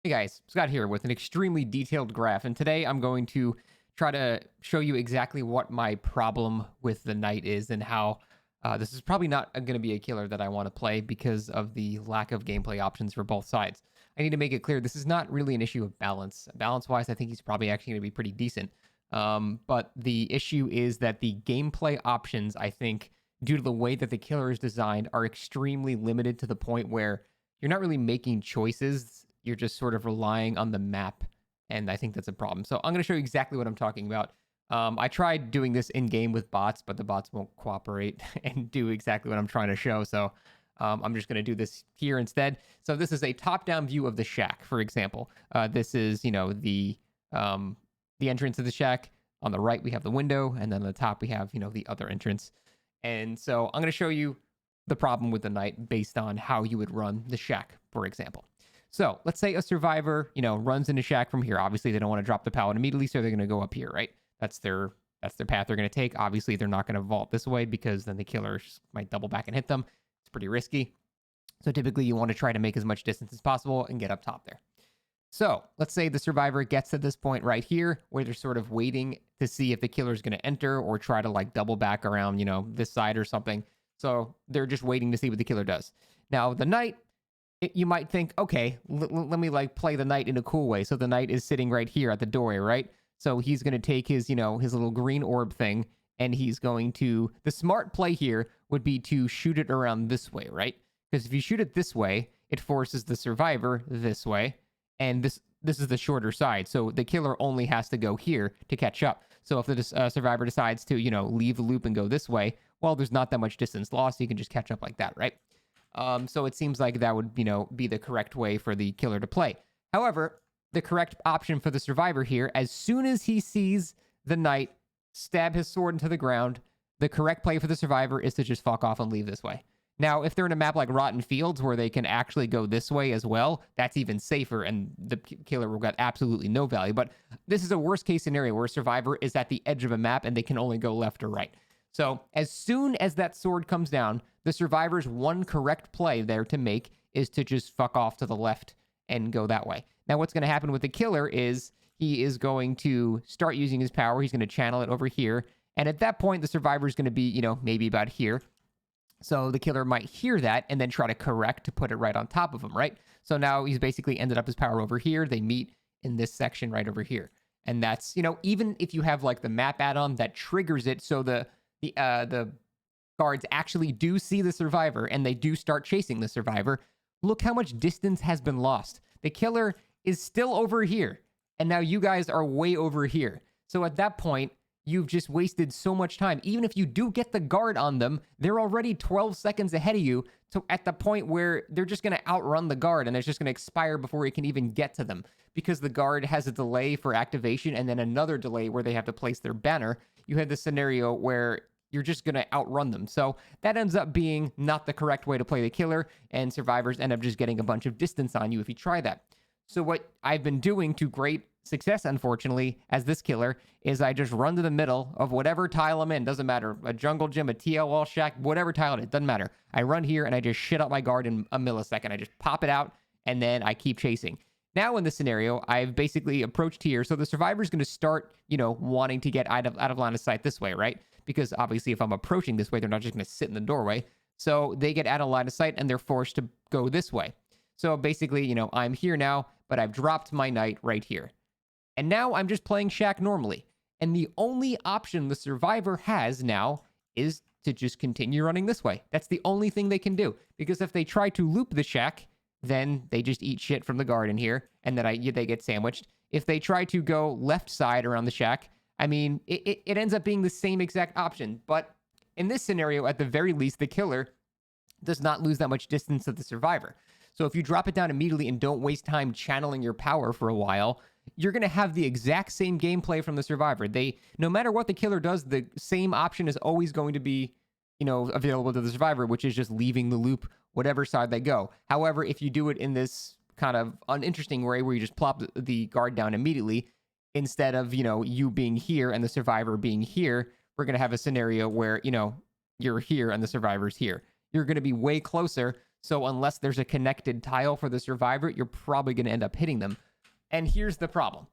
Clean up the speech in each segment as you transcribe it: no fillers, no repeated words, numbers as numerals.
Hey guys, Scott here with an extremely detailed graph, and today I'm going to try to show you exactly what my problem with the knight is and how this is probably not going to be a killer that I want to play because of the lack of gameplay options for both sides. I need to make it clear this is not really an issue of balance. Balance-wise, I think he's probably actually going to be pretty decent. But the issue is that the gameplay options, I think, due to the way that the killer is designed, are extremely limited to the point where you're not really making choices. You're just sort of relying on the map. And I think that's a problem. So I'm going to show you exactly what I'm talking about. I tried doing this in game with bots, but the bots won't cooperate and do exactly what I'm trying to show. So I'm just going to do this here instead. So this is a top-down view of the shack, for example. This is, the entrance of the shack. On the right, we have the window. And then on the top, we have, the other entrance. And so I'm going to show you the problem with the knight based on how you would run the shack, for example. So let's say a survivor, runs into shack from here. Obviously, they don't want to drop the pallet immediately, so they're going to go up here, right? That's their path they're going to take. Obviously, they're not going to vault this way because then the killer might double back and hit them. It's pretty risky. So typically, you want to try to make as much distance as possible and get up top there. So let's say the survivor gets to this point right here where they're sort of waiting to see if the killer is going to enter or try to like double back around, this side or something. So they're just waiting to see what the killer does. Now, the knight, you might think, okay, let me like play the knight in a cool way. So the knight is sitting right here at the doorway, right? So he's going to take his, his little green orb thing, and he's going to, the smart play here would be to shoot it around this way, right? Because if you shoot it this way, it forces the survivor this way, and this is the shorter side. So the killer only has to go here to catch up. So if the survivor decides to, leave the loop and go this way, well, there's not that much distance lost. So you can just catch up like that, right? So it seems like that would, be the correct way for the killer to play. However, the correct option for the survivor here, as soon as he sees the knight stab his sword into the ground, the correct play for the survivor is to just fuck off and leave this way. Now, if they're in a map like Rotten Fields where they can actually go this way as well, that's even safer, and the killer will get absolutely no value. But this is a worst case scenario where a survivor is at the edge of a map and they can only go left or right. So as soon as that sword comes down, the survivor's one correct play there to make is to just fuck off to the left and go that way. Now, what's going to happen with the killer is he is going to start using his power. He's going to channel it over here. And at that point, the survivor is going to be, maybe about here. So the killer might hear that and then try to correct to put it right on top of him, right? So now he's basically ended up his power over here. They meet in this section right over here. And that's, even if you have like the map add-on that triggers it so the guards actually do see the survivor and they do start chasing the survivor, look how much distance has been lost. The killer is still over here, and now you guys are way over here. So at that point, you've just wasted so much time. Even if you do get the guard on them, they're already 12 seconds ahead of you. So at the point where they're just going to outrun the guard and it's just going to expire before it can even get to them because the guard has a delay for activation and then another delay where they have to place their banner. You have this scenario where you're just going to outrun them. So that ends up being not the correct way to play the killer, and survivors end up just getting a bunch of distance on you if you try that. So what I've been doing to great success, unfortunately, as this killer, is I just run to the middle of whatever tile I'm in. Doesn't matter. A jungle gym, a TL wall shack, whatever tile it is. Doesn't matter. I run here and I just shit out my guard in a millisecond. I just pop it out and then I keep chasing. Now in this scenario, I've basically approached here. So the survivor's going to start, wanting to get out of line of sight this way, right? Because obviously if I'm approaching this way, they're not just going to sit in the doorway. So they get out of line of sight and they're forced to go this way. So basically, I'm here now, but I've dropped my knight right here. And now I'm just playing shack normally. And the only option the survivor has now is to just continue running this way. That's the only thing they can do. Because if they try to loop the shack, then they just eat shit from the garden here, and then they get sandwiched. If they try to go left side around the shack, I mean, it ends up being the same exact option. But in this scenario, at the very least, the killer does not lose that much distance to the survivor. So if you drop it down immediately and don't waste time channeling your power for a while, you're going to have the exact same gameplay from the survivor. No matter what the killer does, the same option is always going to be, available to the survivor, which is just leaving the loop, whatever side they go. However, if you do it in this kind of uninteresting way where you just plop the guard down immediately, instead of, you being here and the survivor being here, we're going to have a scenario where, you're here and the survivor's here. You're going to be way closer. So unless there's a connected tile for the survivor, you're probably going to end up hitting them. And here's the problem.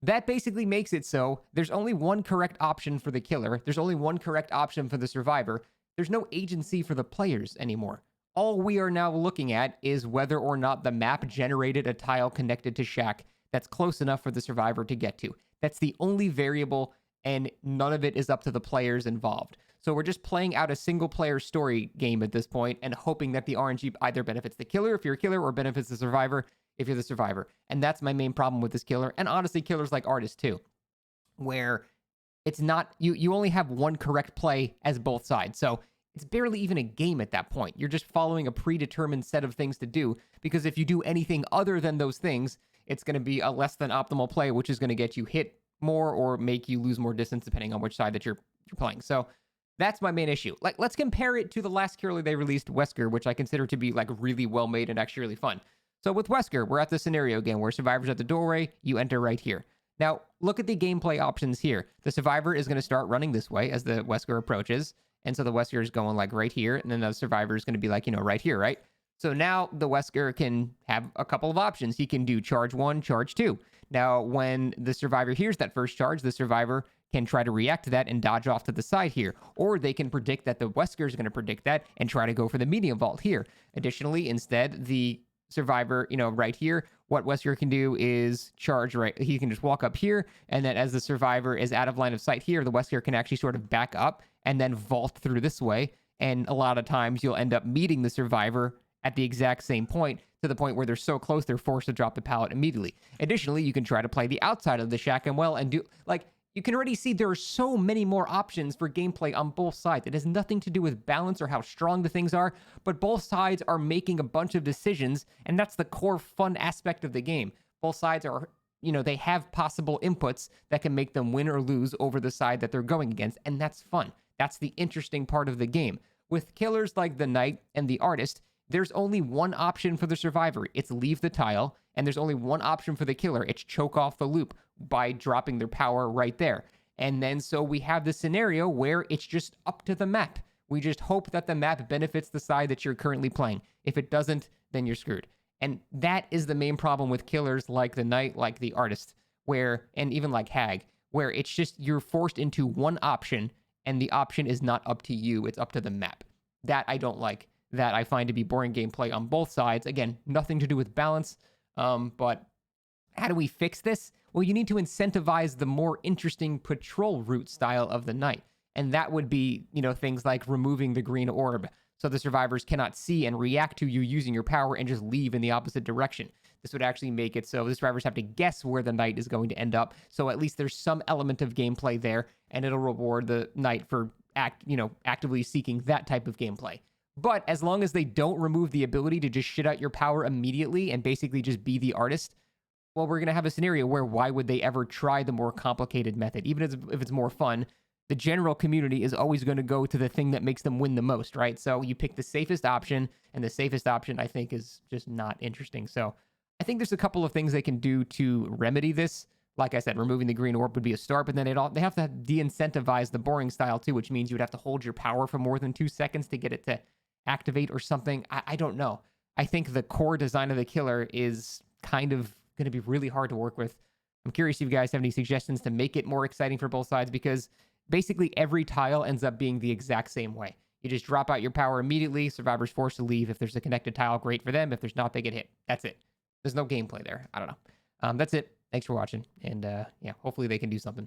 That basically makes it so there's only one correct option for the killer. There's only one correct option for the survivor. There's no agency for the players anymore. All we are now looking at is whether or not the map generated a tile connected to Shack that's close enough for the survivor to get to. That's the only variable, and none of it is up to the players involved. So we're just playing out a single player story game at this point and hoping that the RNG either benefits the killer if you're a killer or benefits the survivor if you're the survivor. And that's my main problem with this killer. And honestly, killers like Artist too, where it's not, you only have one correct play as both sides. So it's barely even a game at that point. You're just following a predetermined set of things to do, because if you do anything other than those things, it's going to be a less than optimal play, which is going to get you hit more or make you lose more distance depending on which side that you're playing. So that's my main issue. Like, let's compare it to the last killer they released, Wesker, which I consider to be like really well made and actually really fun. So with Wesker, we're at the scenario again where survivor's at the doorway, you enter right here. Now, look at the gameplay options here. The survivor is going to start running this way as the Wesker approaches. And so the Wesker is going like right here. And then the survivor is going to be like, right here, right? So now the Wesker can have a couple of options. He can do charge 1, charge 2. Now, when the survivor hears that first charge, the survivor can try to react to that and dodge off to the side here. Or they can predict that the Wesker is going to predict that and try to go for the medium vault here. Additionally, instead, the survivor, right here, what Wesker can do is charge right. He can just walk up here. And then as the survivor is out of line of sight here, the Wesker can actually sort of back up and then vault through this way. And a lot of times you'll end up meeting the survivor at the exact same point, to the point where they're so close they're forced to drop the pallet immediately. Additionally, you can try to play the outside of the shack and well and do, like, you can already see there are so many more options for gameplay on both sides. It has nothing to do with balance or how strong the things are, but both sides are making a bunch of decisions, and that's the core fun aspect of the game. Both sides are, they have possible inputs that can make them win or lose over the side that they're going against, and that's fun. That's the interesting part of the game. With killers like the Knight and the Artist, there's only one option for the survivor. It's leave the tile. And there's only one option for the killer. It's choke off the loop by dropping their power right there. And then so we have this scenario where it's just up to the map. We just hope that the map benefits the side that you're currently playing. If it doesn't, then you're screwed. And that is the main problem with killers like the Knight, like the Artist, and even like Hag, where it's just you're forced into one option and the option is not up to you. It's up to the map. That I don't like. That I find to be boring gameplay on both sides. Again, nothing to do with balance. But how do we fix this? Well, you need to incentivize the more interesting patrol route style of the Knight. And that would be, things like removing the green orb so the survivors cannot see and react to you using your power and just leave in the opposite direction. This would actually make it so the survivors have to guess where the Knight is going to end up. So at least there's some element of gameplay there, and it'll reward the Knight for actively seeking that type of gameplay. But as long as they don't remove the ability to just shit out your power immediately and basically just be the Artist, well, we're going to have a scenario where why would they ever try the more complicated method? Even if it's more fun, the general community is always going to go to the thing that makes them win the most, right? So you pick the safest option, and the safest option, I think, is just not interesting. So I think there's a couple of things they can do to remedy this. Like I said, removing the green orb would be a start, but then they have to de-incentivize the boring style too, which means you would have to hold your power for more than 2 seconds to get it to activate or something. I don't know. I think the core design of the killer is kind of going to be really hard to work with. I'm curious if you guys have any suggestions to make it more exciting for both sides, because basically every tile ends up being the exact same way. You just drop out your power immediately. Survivor's forced to leave. If there's a connected tile, great for them. If there's not, they get hit. That's it. There's no gameplay there. I don't know. That's it. Thanks for watching. And yeah, hopefully they can do something.